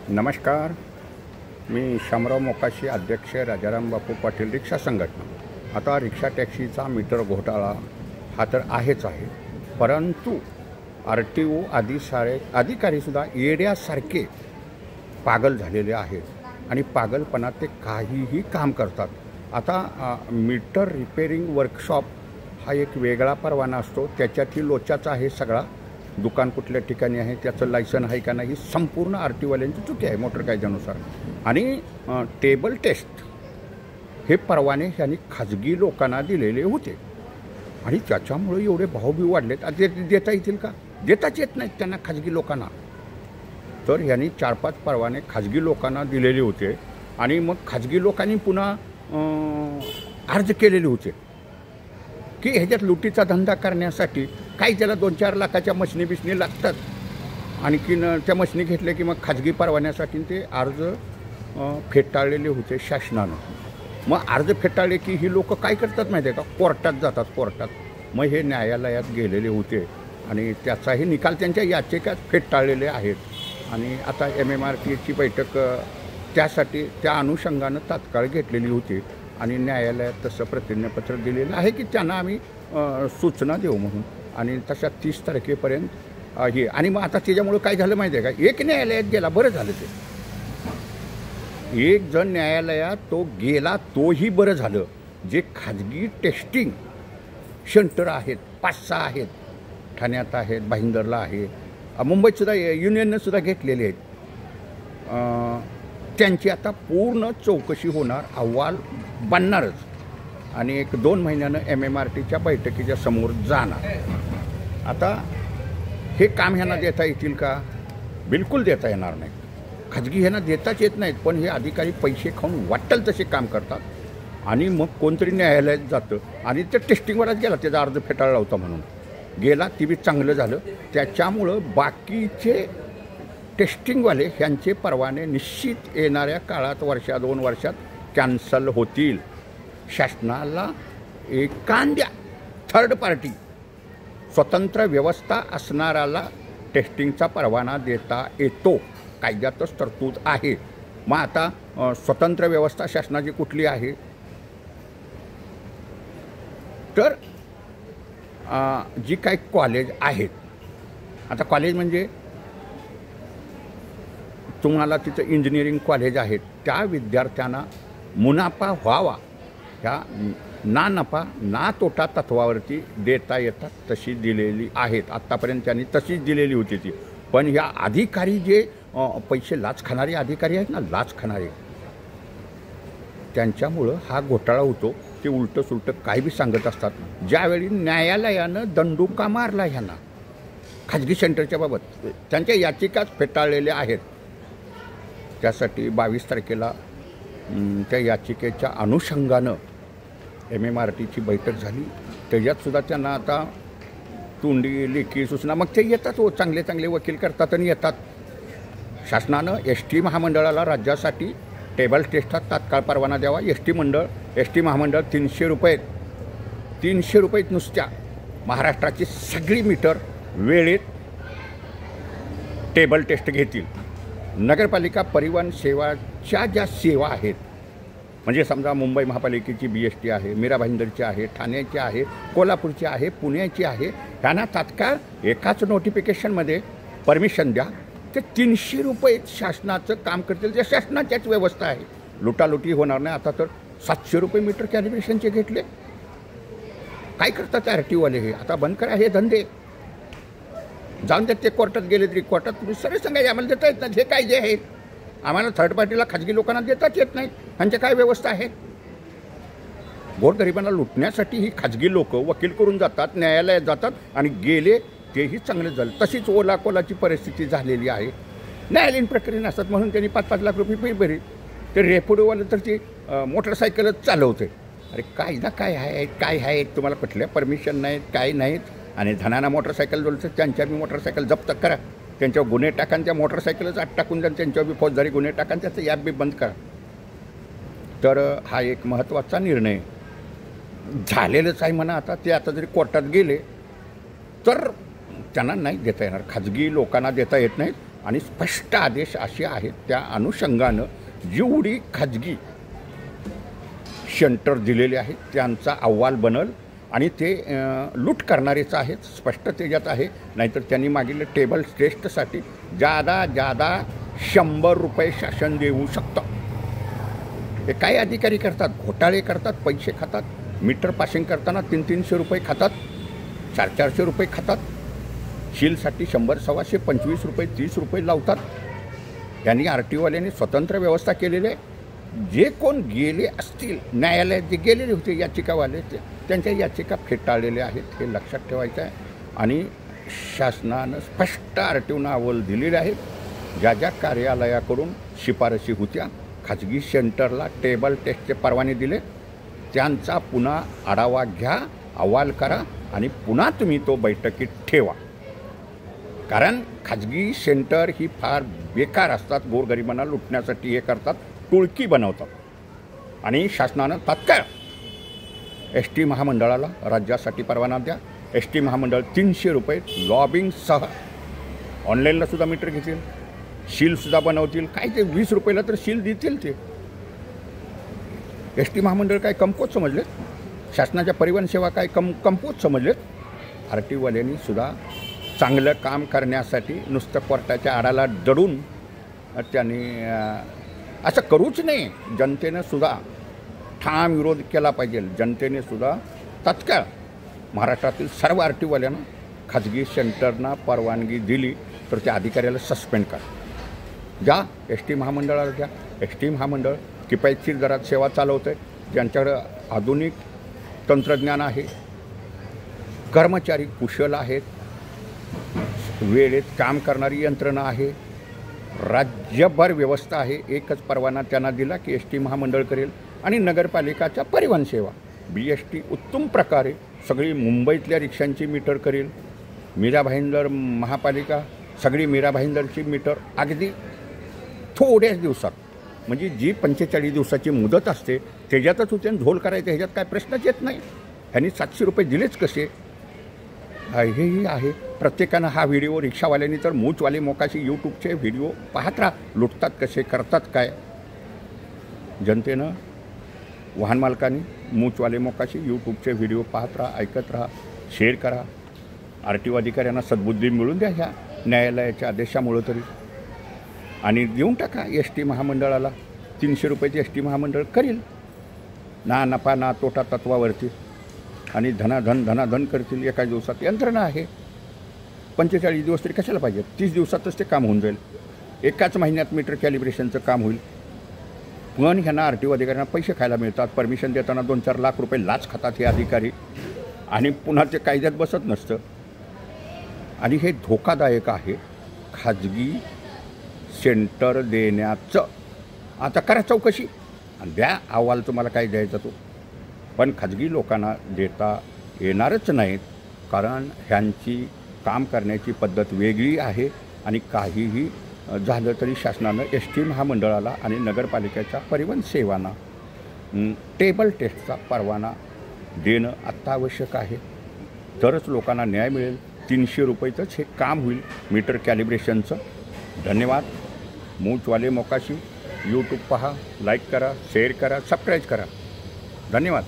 नमस्कार. मी शामराव मोकाशी, अध्यक्ष राजाराम बापू पाटील रिक्षा संघटना. आता रिक्षा टॅक्सीचा मीटर घोटाळा हा तर आहेच आहे, परंतु RTO आदी सारे अधिकारीसुद्धा येड्यासारखे पागल झालेले आहेत आणि पागलपणात ते काहीही काम करतात. आता मीटर रिपेरिंग वर्कशॉप हा एक वेगळा परवाना असतो, त्याच्यातील लोचाचा आहे सगळा. दुकान कुठल्या ठिकाणी आहे, त्याचं लायसन आहे का नाही, संपूर्ण RTOवाल्यांची चुकी आहे मोटर कायद्यानुसार. आणि टेबल टेस्ट हे परवाने ह्यांनी खाजगी लोकांना दिलेले होते आणि त्याच्यामुळे एवढे भावबीव वाढलेत. आता देता येतील का? देताच येत नाहीत त्यांना खाजगी लोकांना. तर ह्यांनी 4-5 परवाने खाजगी लोकांना दिलेले होते आणि मग खाजगी लोकांनी पुन्हा अर्ज केलेले होते की ह्याच्यात लुटीचा धंदा करण्यासाठी काही त्याला 2-4 लाखाच्या मशनी बिशनी लागतात. आणखीन त्या मशनी घेतल्या की मग खाजगी परवान्यासाठी ते अर्ज फेटाळलेले होते शासनानं. मग अर्ज फेटाळले की ही लोक काय करतात माहिती आहे का? कोर्टात जातात. कोर्टात मग हे न्यायालयात गेलेले होते आणि त्याचाही निकाल त्यांच्या याचिकात फेटाळलेले आहेत. आणि आता MMRTची बैठक त्यासाठी त्या अनुषंगानं तात्काळ घेतलेली होती आणि न्यायालयात तसं प्रतिज्ञापत्र दिलेलं आहे की त्यांना आम्ही सूचना देऊ म्हणून. आणि तशा 30 तारखेपर्यंत हे. आणि मग आता त्याच्यामुळं काय झालं माहिती आहे का? एक न्यायालयात गेला, बरं झालं ते. एक जण न्यायालयात तो गेला, तोही बरं झालं. जे खाजगी टेस्टिंग सेंटर आहेत 5-6 आहेत, ठाण्यात आहेत, भाईंदरला आहे, मुंबईतसुद्धा युनियननं सुद्धा घेतलेले आहेत. त्यांची आता पूर्ण चौकशी होणार, अहवाल बनणारच आणि 1-2 महिन्यानं MMRTच्या बैठकीच्या समोर जाणार. आता हे काम ह्यांना देता येतील का? बिलकुल देता येणार नाही. खाजगी ह्यांना देताच येत नाहीत, पण हे अधिकारी पैसे खाऊन वाटेल तसे काम करतात. आणि मग कोणतरी न्यायालयात जातं आणि ते टेस्टिंगवरच गेला, त्याचा अर्ज फेटाळला होता म्हणून गेला, ती बी चांगलं झालं. त्याच्यामुळं बाकीचे टेस्टिंगवाले ह्यांचे परवाने निश्चित येणाऱ्या काळात 1-2 वर्षात कॅन्सल होतील. शासनाला एखाद्या थर्ड पार्टी स्वतंत्र व्यवस्था असणाऱ्याला टेस्टिंगचा परवाना देता येतो, कायद्यातच तरतूद आहे. मग आता स्वतंत्र व्यवस्था शासनाची कुठली आहे? तर जी काही कॉलेज आहेत, आता कॉलेज म्हणजे तुम्हाला तिथं इंजिनिअरिंग कॉलेज आहेत, त्या विद्यार्थ्यांना मुनाफा व्हावा ह्या ना नफा ना तोटा तत्वावरती देता येतात, तशी दिलेली आहेत. आत्तापर्यंत त्यांनी तशीच दिलेली होती ती. पण ह्या अधिकारी जे पैसे लाच खाणारे अधिकारी आहेत ना, लाच खाणारे, त्यांच्यामुळं हा घोटाळा होतो. ते उलटं सुलटं काही बी सांगत असतात. ज्यावेळी न्यायालयानं दंडुका मारला ह्यांना खाजगी सेंटरच्या बाबत, त्यांच्या याचिकाच फेटाळलेल्या आहेत. त्यासाठी 22 तारखेला त्या याचिकेच्या अनुषंगानं MMRTची बैठक झाली. त्याच्यातसुद्धा त्यांना आता तोंडी लेखी सूचना, मग ते येतात हो, चांगले चांगले वकील करतात आणि येतात. शासनानं ST महामंडळाला राज्यासाठी टेबल टेस्टात तात्काळ परवाना द्यावा. ST महामंडळ 300 रुपये नुसत्या महाराष्ट्राची सगळी मीटर वेळेत टेबल टेस्ट घेतील. नगरपालिका परिवहन सेवाच्या ज्या सेवा आहेत, म्हणजे समजा मुंबई महापालिकेची BST आहे, मीरा भाईंदरची आहे, ठाण्याची आहे, कोल्हापूरची आहे, पुण्याची आहे, ह्यांना तात्काळ एकाच नोटिफिकेशनमध्ये परमिशन द्या. ते 300 रुपये शासनाचं काम करतील. त्या शासनाच्याच व्यवस्था आहे, लुटालुटी होणार नाही. आता तर 700 रुपये मीटर कॅलिब्रेशनचे घेतले. काय करतात RTOवाले? हे आता बंद करा हे धंदे. जाऊन त्यात ते कोर्टात गेले तरी कोर्टात तुम्ही सरळ सांगायचे आम्हाला देता येत नाही. हे काय जे आहे, आम्हाला थर्ड पार्टीला खाजगी लोकांना देताच येत नाही. ह्यांच्या काय व्यवस्था आहे? गोरगरिबांना लुटण्यासाठी ही खाजगी लोक वकील करून जातात, न्यायालयात जातात आणि गेले तेही चांगले झालं. तशीच ओलाकोलाची परिस्थिती झालेली आहे. न्यायालयीन प्रकरण असतात म्हणून त्यांनी 5-5 लाख रुपये फी भरली. ते रेपुडोवाले तर ती मोटरसायकलच चालवते. अरे कायदा काय आहे, काय आहे? तुम्हाला कुठल्या परमिशन नाहीत, काय नाहीत. आणि धनाना मोटरसायकल जोडतं, त्यांच्या बी मोटरसायकल जप्त करा, त्यांच्यावर गुन्हे टाका, त्या मोटरसायकलच आत टाकून द्या, त्यांच्यावर बी फौजदारी गुन्हे टाका, त्याचं ॲप बी बंद करा. तर हा एक महत्त्वाचा निर्णय झालेलंच आहे म्हणा. आता ते आता जरी कोर्टात गेले तर त्यांना नाही देता येणार, खाजगी लोकांना देता येत नाहीत. आणि स्पष्ट आदेश असे आहेत. त्या अनुषंगानं जेवढी खाजगी सेंटर दिलेले आहेत त्यांचा अहवाल बनल आणि ते लूट करणारेच आहेत, स्पष्ट त्याच्यात आहे. नाहीतर त्यांनी मागील टेबल टेस्टसाठी जादा 100 रुपये शासन देऊ शकतं. हे काही अधिकारी करतात, घोटाळे करतात, पैसे खातात. मीटर पासिंग करताना 300 रुपये खातात, 400 रुपये खातात. शीलसाठी 100, 125, 25 रुपये, 30 रुपये लावतात. यांनी RTOवाल्यांनी स्वतंत्र व्यवस्था केलेली आहे. जे कोण गेले असतील न्यायालयात, जे गेलेले होते याचिकावाले, त्यांच्या याचिका फेटाळलेल्या आहेत, हे लक्षात ठेवायचं आहे. आणि शासनानं स्पष्ट RTOनं अहवाल दिलेले आहेत. ज्या ज्या कार्यालयाकडून शिफारशी होत्या, खाजगी सेंटरला टेबल टेस्टचे परवाने दिले, त्यांचा पुन्हा आढावा घ्या, अहवाल करा आणि पुन्हा तुम्ही तो बैठकीत ठेवा. कारण खाजगी सेंटर ही फार बेकार असतात, गोरगरिबांना लुटण्यासाठी हे करतात, टोळकी बनवतात. आणि शासनानं तात्काळ ST महामंडळाला राज्यासाठी परवाना द्या. ST महामंडळ 300 रुपये लॉबिंगसह ऑनलाईनला सुद्धा मीटर घेतील, शीलसुद्धा बनवतील. काय ते 20 रुपयाला तर शील देतील. ते ST महामंडळ काय कमकुवत समजलेत? शासनाच्या परिवहन सेवा काय कमकुवत समजलेत? RTOवाल्यांनी सुद्धा चांगलं काम करण्यासाठी नुसतं कोर्टाच्या आडाला दडून त्यांनी असं करूच नाही. जनतेनं सुद्धा ठाम विरोध केला पाहिजे. जनतेने सुद्धा तत्काळ महाराष्ट्रातील सर्व RTOवाल्यांना खाजगी सेंटरना परवानगी दिली तर त्या अधिकाऱ्याला सस्पेंड करा. ज्या ST महामंडळाला द्या. ST महामंडळ किफायतशीर दरात सेवा चालवतं आहे, ज्यांच्याकडं आधुनिक तंत्रज्ञान आहे, कर्मचारी कुशल आहेत, वेळेत काम करणारी यंत्रणा आहे, राज्यभर व्यवस्था आहे. एकच परवाना त्यांना दिला की ST महामंडळ करेल. आणि नगरपालिकाच्या परिवहन सेवा BST उत्तम प्रकारे सगळी मुंबईतल्या रिक्षांची मीटर करेल. मीरा भाईंदर महापालिका सगळी मीरा भाईंदरची मीटर अगदी थोड्याच दिवसात, म्हणजे जी 45 दिवसाची मुदत असते त्याच्यातच होते. ढोल करायचं ह्याच्यात काय प्रश्नच येत नाही. ह्यांनी 700 रुपये दिलेच कसे, हेही आहे. प्रत्येकानं हा व्हिडिओ, रिक्षावाल्यांनी तर मूचवाले मोकाशी यूट्यूबचे व्हिडिओ पाहत राहा, लुटतात कसे, करतात काय. जनतेनं, वाहन मालकांनी मूचवाले मोकाशी यूट्यूबचे व्हिडिओ पाहत राहा, ऐकत राहा, शेअर करा. RTO अधिकाऱ्यांना सद्बुद्धी मिळून द्या ह्या न्यायालयाच्या आदेशामुळं तरी. आणि देऊन टाका ST महामंडळाला. 300 रुपयाची ST महामंडळ करील, ना नफा ना तोटा तत्वावरती. आणि धनाधन करतील. एका दिवसात यंत्रणा आहे. 45 दिवस तरी कशाला पाहिजे? 30 दिवसातच ते काम होऊन जाईल. एकाच महिन्यात मीटर कॅलिब्रेशनचं काम होईल. पण ह्यांना RTO अधिकाऱ्यांना पैसे खायला मिळतात. परमिशन देताना 2-4 लाख रुपये लाच खातात हे अधिकारी. आणि पुन्हा ते कायद्यात बसत नसतं. आणि हे धोकादायक आहे खाजगी सेंटर देण्याचं. आता करा चौकशी आणि द्या अहवाल, तुम्हाला काय द्यायचा तो. पण खाजगी लोकांना देता येणारच नाहीत, कारण ह्यांची काम करण्याची पद्धत वेगळी आहे. आणि काहीही झालं तरी शासनानं ST महामंडळाला आणि नगरपालिकेच्या परिवहन सेवांना टेबल टेस्टचा परवाना देणं अत्यावश्यक आहे. तरच लोकांना न्याय मिळेल. 300 रुपयेचंच हे काम होईल मीटर कॅलिब्रेशनचं. धन्यवाद. मूचवाले मोकाशी यूट्यूब पहा, लाईक करा, शेअर करा, सबस्क्राईब करा. धन्यवाद.